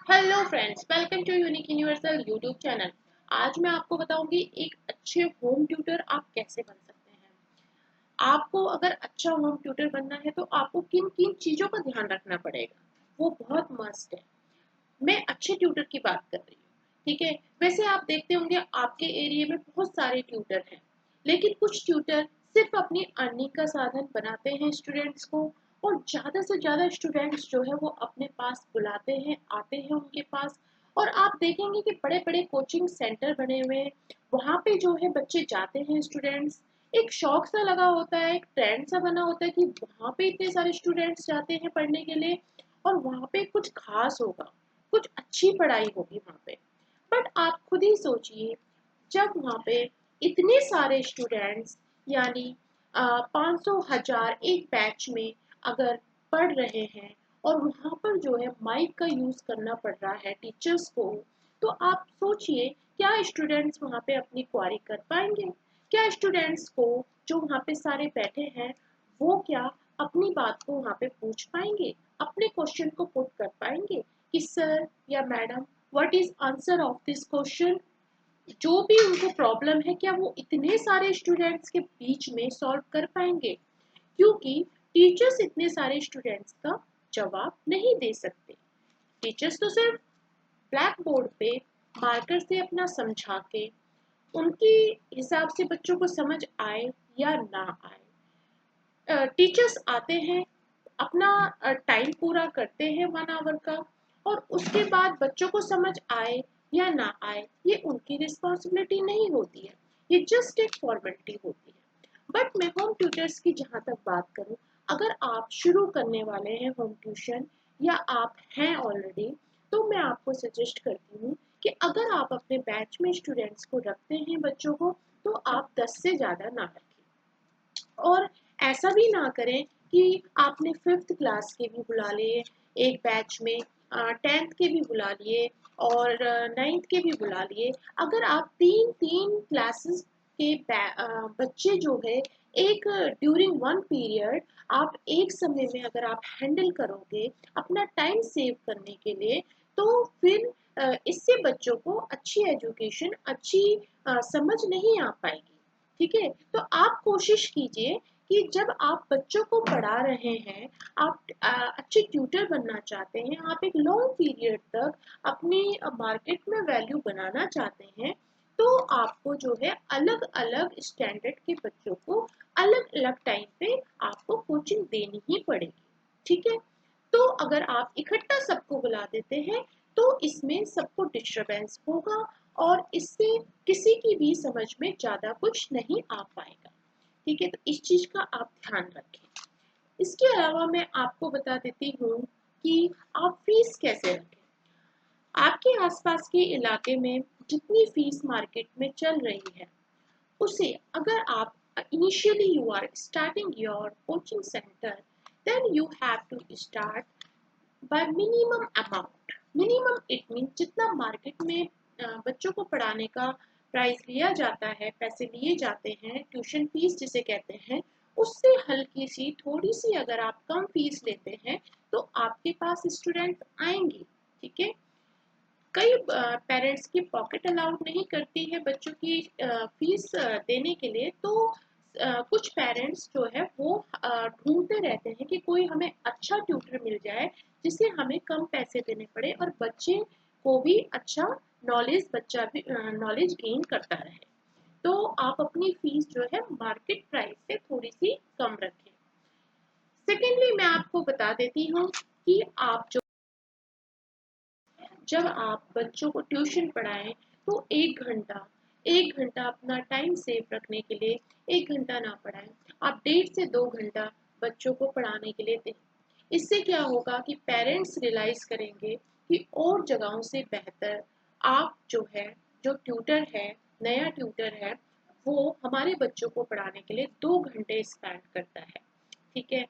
Hello friends, welcome to unique universal YouTube channel. आज मैं आपको बताऊंगी एक अच्छे होम ट्यूटर आप कैसे बन सकते हैं। आपको अगर अच्छा होम ट्यूटर बनना है तो आपको किन किन चीज़ों का ध्यान रखना पड़ेगा, वो बहुत मस्ट है। मैं अच्छे ट्यूटर की बात कर रही हूँ। ठीक है, वैसे आप देखते होंगे आपके एरिया में बहुत सारे ट्यूटर हैं, लेकिन कुछ ट्यूटर सिर्फ अपनी अर्निंग का साधन बनाते हैं स्टूडेंट्स को, और ज़्यादा से ज़्यादा स्टूडेंट्स जो है वो अपने पास बुलाते हैं, आते हैं उनके पास। और आप देखेंगे कि बड़े बड़े कोचिंग सेंटर बने हुए हैं, वहाँ पे जो है बच्चे जाते हैं स्टूडेंट्स। एक शौक सा लगा होता है, एक ट्रेंड सा बना होता है कि वहाँ पे इतने सारे स्टूडेंट्स जाते हैं पढ़ने के लिए, और वहाँ पे कुछ खास होगा, कुछ अच्छी पढ़ाई होगी वहाँ पे। बट आप खुद ही सोचिए, जब वहाँ पे इतने सारे स्टूडेंट्स, यानी 500 हजार एक बैच में अगर पढ़ रहे हैं, और वहाँ पर जो है माइक का यूज़ करना पड़ रहा है टीचर्स को, तो आप सोचिए क्या स्टूडेंट्स वहाँ पे अपनी क्वारी कर पाएंगे? क्या स्टूडेंट्स को जो वहाँ पे सारे बैठे हैं, वो क्या अपनी बात को वहाँ पे पूछ पाएंगे, अपने क्वेश्चन को पुट कर पाएंगे कि सर या madam, what is answer of this question? जो भी उनको प्रॉब्लम है, क्या वो इतने सारे स्टूडेंट्स के बीच में सॉल्व कर पाएंगे? क्योंकि टीचर्स इतने सारे स्टूडेंट्स का जवाब नहीं दे सकते। टीचर्स तो सिर्फ ब्लैक बोर्ड पे मार्कर से अपना समझा के, उनके हिसाब से बच्चों को समझ आए या ना आए, टीचर्स आते हैं, अपना टाइम पूरा करते हैं 1 आवर का, और उसके बाद बच्चों को समझ आए या ना आए ये उनकी रिस्पॉन्सिबिलिटी नहीं होती है, ये जस्ट एक फॉर्मेलिटी होती है। बट मैं होम ट्यूटर्स की जहाँ तक बात करूँ, अगर आप शुरू करने वाले हैं होम ट्यूशन, या आप हैं ऑलरेडी, तो मैं आपको सजेस्ट करती हूँ कि अगर आप अपने बैच में स्टूडेंट्स को रखते हैं, बच्चों को, तो आप 10 से ज़्यादा ना रखें। और ऐसा भी ना करें कि आपने 5th क्लास के भी बुला लिए एक बैच में, 10th के भी बुला लिए, और 9th के भी बुला लिए। अगर आप तीन तीन क्लासेस के बच्चे जो है एक ड्यूरिंग वन पीरियड, आप एक समय में अगर आप हैंडल करोगे अपना टाइम सेव करने के लिए, तो फिर इससे बच्चों को अच्छी एजुकेशन, अच्छी समझ नहीं आ पाएगी। ठीक है, तो आप कोशिश कीजिए कि जब आप बच्चों को पढ़ा रहे हैं, आप अच्छे ट्यूटर बनना चाहते हैं, आप एक लॉन्ग पीरियड तक अपनी मार्केट में वैल्यू बनाना चाहते हैं, तो आपको जो है अलग अलग स्टैंडर्ड के बच्चों को अलग अलग टाइम पे आपको कोचिंग देनी ही पड़ेगी। ठीक है, तो अगर आप इकट्ठा सबको बुला देते हैं, तो इसमें सबको डिस्टरबेंस होगा, और इससे किसी की भी समझ में ज़्यादा कुछ नहीं आ पाएगा। ठीक है, तो इस चीज़ का आप ध्यान रखें। इसके अलावा मैं आपको बता देती हूँ कि आप फीस कैसे रखें। आपके आसपास के इलाके में जितनी फीस मार्केट में चल रही है, उसे अगर आप initially you are starting your coaching centre, then you have to start by minimum amount. Minimum it mean जितना मार्केट में बच्चों को पढ़ाने का प्राइस लिया जाता है, पैसे लिए जाते हैं, ट्यूशन फीस जिसे कहते हैं, उससे हल्की सी थोड़ी सी अगर आप कम फीस लेते हैं, तो आपके पास स्टूडेंट आएंगे। ठीक है, कई पेरेंट्स की पॉकेट अलाउड नहीं करती है बच्चों की फीस देने के लिए, तो कुछ पेरेंट्स जो है वो ढूंढते रहते हैं कि कोई हमें अच्छा ट्यूटर मिल जाए जिसे हमें कम पैसे देने पड़े, और बच्चे को भी अच्छा नॉलेज, बच्चा भी नॉलेज गेन करता रहे। तो आप अपनी फीस जो है मार्केट प्राइस से थोड़ी सी कम रखें। सेकेंडली मैं आपको बता देती हूँ कि आप जब आप बच्चों को ट्यूशन पढ़ाएं, तो 1 घंटा अपना टाइम सेव रखने के लिए 1 घंटा ना पढ़ाएं, आप 1.5 से 2 घंटा बच्चों को पढ़ाने के लिए दें। इससे क्या होगा कि पेरेंट्स रियलाइज करेंगे कि और जगहों से बेहतर आप जो है, जो ट्यूटर है, नया ट्यूटर है, वो हमारे बच्चों को पढ़ाने के लिए 2 घंटे स्पेंड करता है। ठीक है,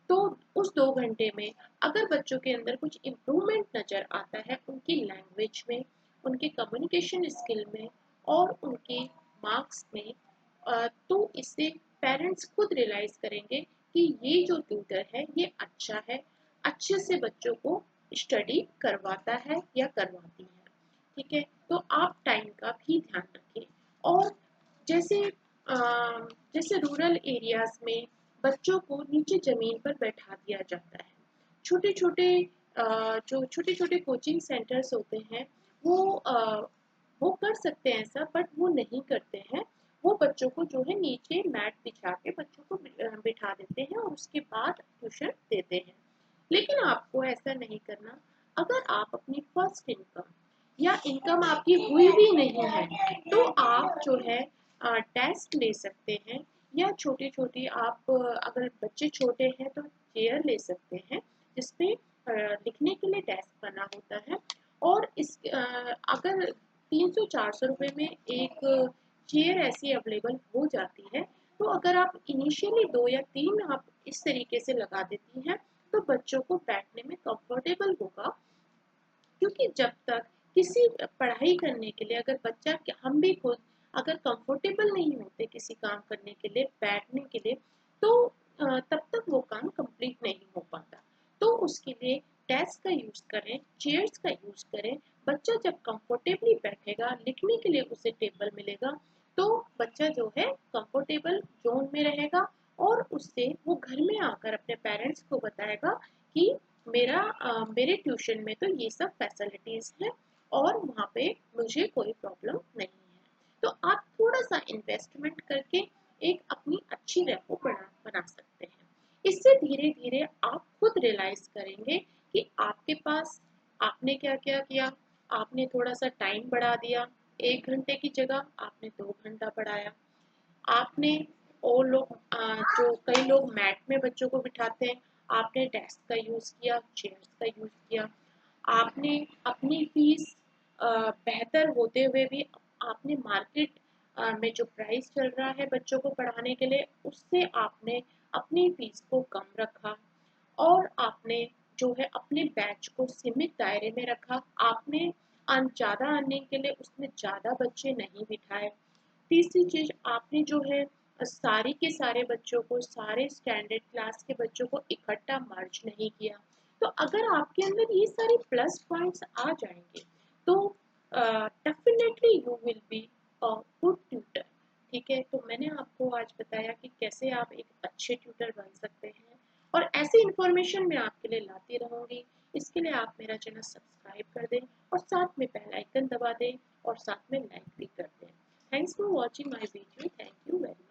तो उस 2 घंटे में अगर बच्चों के अंदर कुछ इम्प्रूवमेंट नज़र आता है, उनकी लैंग्वेज में, उनके कम्युनिकेशन स्किल में, और उनके मार्क्स में, तो इससे पेरेंट्स खुद रियलाइज करेंगे कि ये जो ट्यूटर है ये अच्छा है, अच्छे से बच्चों को स्टडी करवाता है या करवाती है। ठीक है, तो आप टाइम का भी ध्यान रखें। और जैसे जैसे रूरल एरियाज में बच्चों को नीचे जमीन पर बैठा दिया जाता है। छोटे छोटे जो छोटे छोटे कोचिंग सेंटर्स होते हैं वो कर सकते हैं ऐसा, बट वो नहीं करते हैं। वो बच्चों को जो है नीचे मैट बिछा के बच्चों को बिठा देते हैं और उसके बाद ट्यूशन देते हैं। लेकिन आपको ऐसा नहीं करना। अगर आप अपनी फर्स्ट इनकम या इनकम आपकी हुई भी नहीं है तो आप जो है टेस्ट ले सकते हैं, या छोटी छोटी आप अगर बच्चे छोटे हैं तो चेयर ले सकते हैं जिसपे लिखने के लिए डेस्क बना होता है। और इस अगर 300-400 रुपए में एक चेयर ऐसी अवेलेबल हो जाती है, तो अगर आप इनिशियली 2 या 3 आप इस तरीके से लगा देती हैं तो बच्चों को बैठने में कंफर्टेबल होगा। क्योंकि जब तक किसी पढ़ाई करने के लिए अगर बच्चा, हम भी खुद अगर कंफर्टेबल नहीं होते किसी काम करने के लिए, बैठने के लिए, तो तब तक वो काम कंप्लीट नहीं हो पाता। तो उसके लिए डेस्क का यूज करें, चेयर्स का यूज करें। बच्चा जब कंफर्टेबली बैठेगा, लिखने के लिए उसे टेबल मिलेगा, तो बच्चा जो है कंफर्टेबल जोन में रहेगा। और उससे वो घर में आकर अपने पेरेंट्स को बताएगा कि मेरे ट्यूशन में तो ये सब फैसिलिटीज है और वहाँ पे मुझे कोई प्रॉब्लम नहीं है। तो आप थोड़ा सा इन्वेस्टमेंट करके एक अपनी अच्छी रेपो बना सकते हैं। इससे धीरे धीरे आप खुद रियलाइज करेंगे कि आपके पास आपने क्या क्या किया। आपने थोड़ा सा टाइम बढ़ा दिया, 1 घंटे की जगह आपने 2 घंटा बढ़ाया। आपने और लोग जो कई लोग मैट में बच्चों को बिठाते हैं, आपने डेस्क का यूज़ किया, चेयर्स का यूज़ किया। आपने अपनी फीस बेहतर होते हुए भी आपने मार्केट में जो प्राइस चल रहा है बच्चों को पढ़ाने के लिए, उससे आपने अपनी फीस को कम रखा। और आपने जो है अपने बैच को सीमित दायरे में रखा। आपने ज़्यादा अर्निंग के लिए उसमें ज़्यादा बच्चे नहीं बिठाए। तीसरी चीज, आपने जो है सारे के सारे बच्चों को, सारे स्टैंडर्ड क्लास के बच्चों को इकट्ठा मर्ज नहीं किया। तो अगर आपके अंदर ये सारे प्लस पॉइंट्स आ जाएंगे तो definitely you will be a good tutor. ठीक है, तो मैंने आपको आज बताया कि कैसे आप एक अच्छे ट्यूटर बन सकते हैं, और ऐसी इंफॉर्मेशन मैं आपके लिए लाती रहूंगी। इसके लिए आप मेरा चैनल सब्सक्राइब कर दें और साथ में बेल आइकन दबा दें और साथ में लाइक भी कर दें। Thanks for watching my video. Thank you very much.